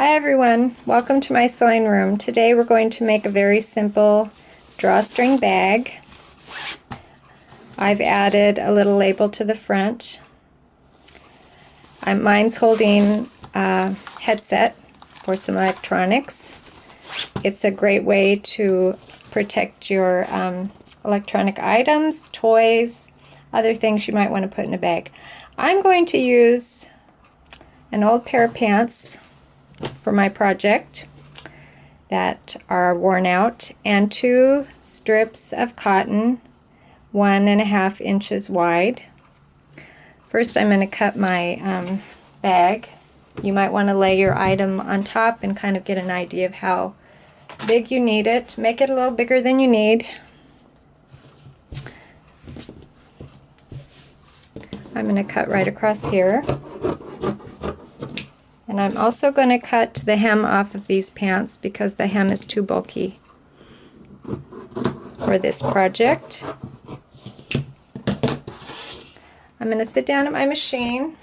Hi everyone, welcome to my sewing room. Today we're going to make a very simple drawstring bag. I've added a little label to the front. Mine's holding a headset for some electronics. It's a great way to protect your electronic items, toys, other things you might want to put in a bag. I'm going to use an old pair of pants for my project that are worn out, and 2 strips of cotton 1.5 inches wide. First I'm going to cut my bag. You might want to lay your item on top and kind of get an idea of how big you need it. Make it a little bigger than you need. I'm going to cut right across here. And I'm also going to cut the hem off of these pants because the hem is too bulky for this project. I'm going to sit down at my machine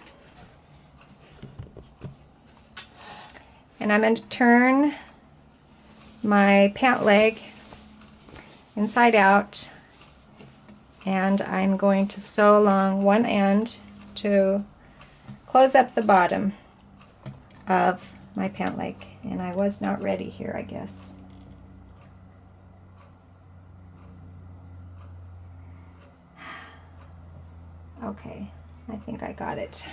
and I'm going to turn my pant leg inside out, and I'm going to sew along one end to close up the bottom of my pant leg. And I was not ready here, I guess. Okay, I think I got it.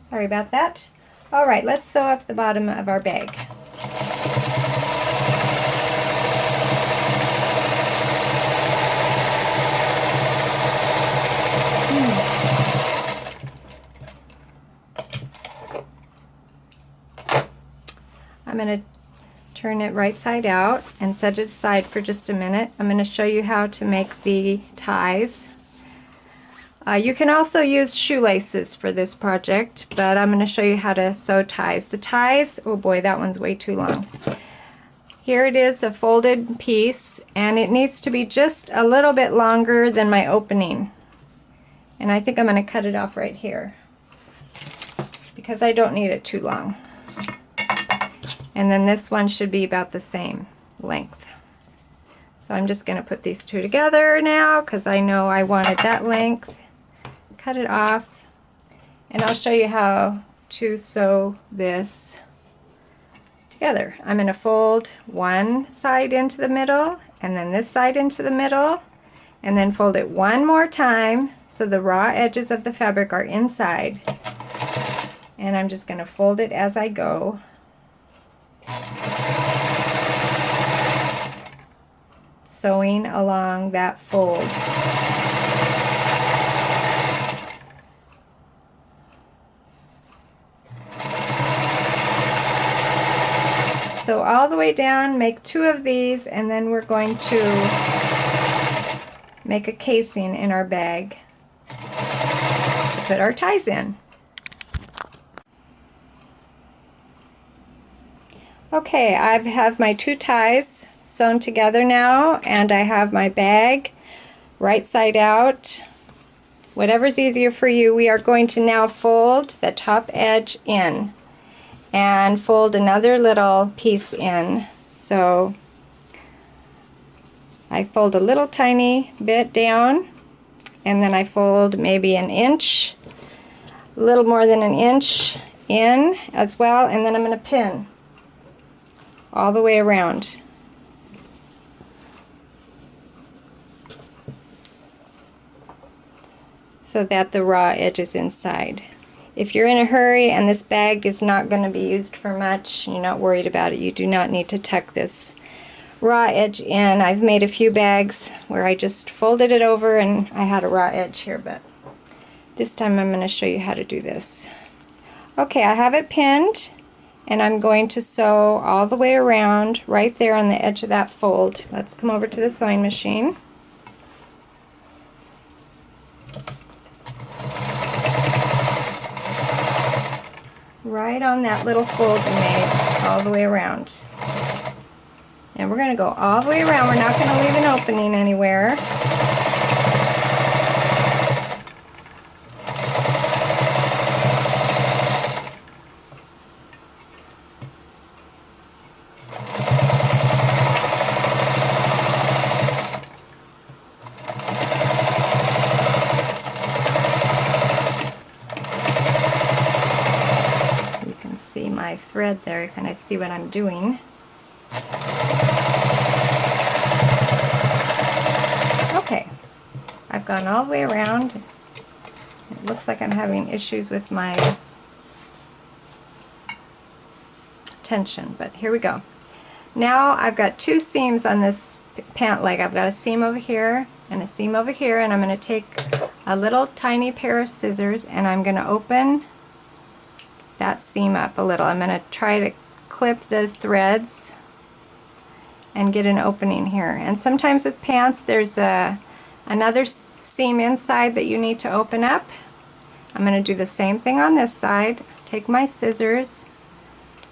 Sorry about that. Alright, let's sew up the bottom of our bag. I'm going to turn it right side out and set it aside for just a minute. I'm going to show you how to make the ties. You can also use shoelaces for this project, but I'm going to show you how to sew ties. The ties, oh boy, that one's way too long. Here it is, a folded piece, and it needs to be just a little bit longer than my opening. And I think I'm going to cut it off right here because I don't need it too long. And then this one should be about the same length. So I'm just going to put these two together now because I know I wanted that length. Cut it off, and I'll show you how to sew this together. I'm going to fold one side into the middle, and then this side into the middle, and then fold it one more time so the raw edges of the fabric are inside. And I'm just going to fold it as I go. Sewing along that fold. So all the way down, make 2 of these, and then we're going to make a casing in our bag to put our ties in. Okay, I have my 2 ties sewn together now, and I have my bag right side out. Whatever's easier for you. We are going to now fold the top edge in and fold another little piece in. So I fold a little tiny bit down, and then I fold maybe an inch, a little more than an inch in as well, and then I'm going to pin all the way around. So that the raw edge is inside. If you're in a hurry and this bag is not going to be used for much, you're not worried about it, you do not need to tuck this raw edge in. I've made a few bags where I just folded it over and I had a raw edge here, but this time I'm going to show you how to do this. Okay, I have it pinned, and I'm going to sew all the way around right there on the edge of that fold. Let's come over to the sewing machine. Right on that little fold we made, all the way around. And we're going to go all the way around. We're not going to leave an opening anywhere. my thread there, you kind of see what I'm doing. Okay, I've gone all the way around. It looks like I'm having issues with my tension, but here we go. Now I've got two seams on this pant leg. I've got a seam over here and a seam over here, and I'm going to take a little tiny pair of scissors and I'm going to open that seam up a little. I'm going to try to clip the threads and get an opening here. And sometimes with pants there's another seam inside that you need to open up. I'm going to do the same thing on this side. Take my scissors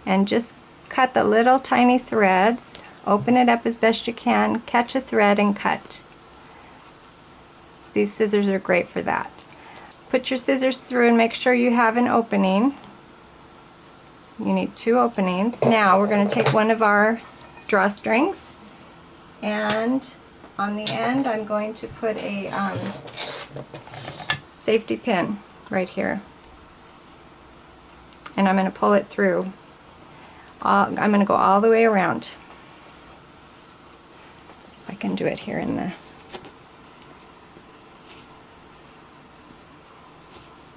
and just cut the little tiny threads, open it up as best you can, catch a thread and cut. These scissors are great for that. Put your scissors through and make sure you have an opening. You need two openings. Now we're going to take one of our drawstrings, and on the end I'm going to put a safety pin right here, and I'm going to pull it through. I'm going to go all the way around. Let's see if I can do it here in the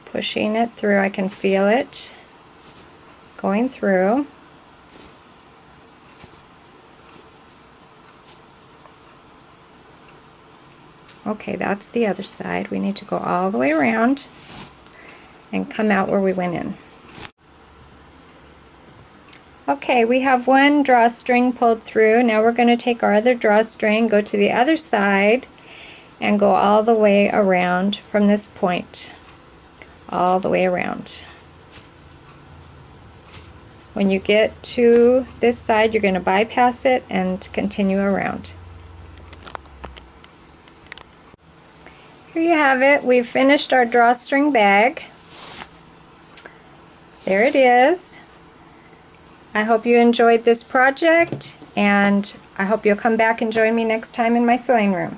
pushing it through. I can feel it going through. Okay, that's the other side. We need to go all the way around and come out where we went in. Okay, we have one drawstring pulled through. Now we're going to take our other drawstring, go to the other side, and go all the way around from this point. All the way around. When you get to this side, you're going to bypass it and continue around. Here you have it. We've finished our drawstring bag. There it is. I hope you enjoyed this project, and I hope you'll come back and join me next time in my sewing room.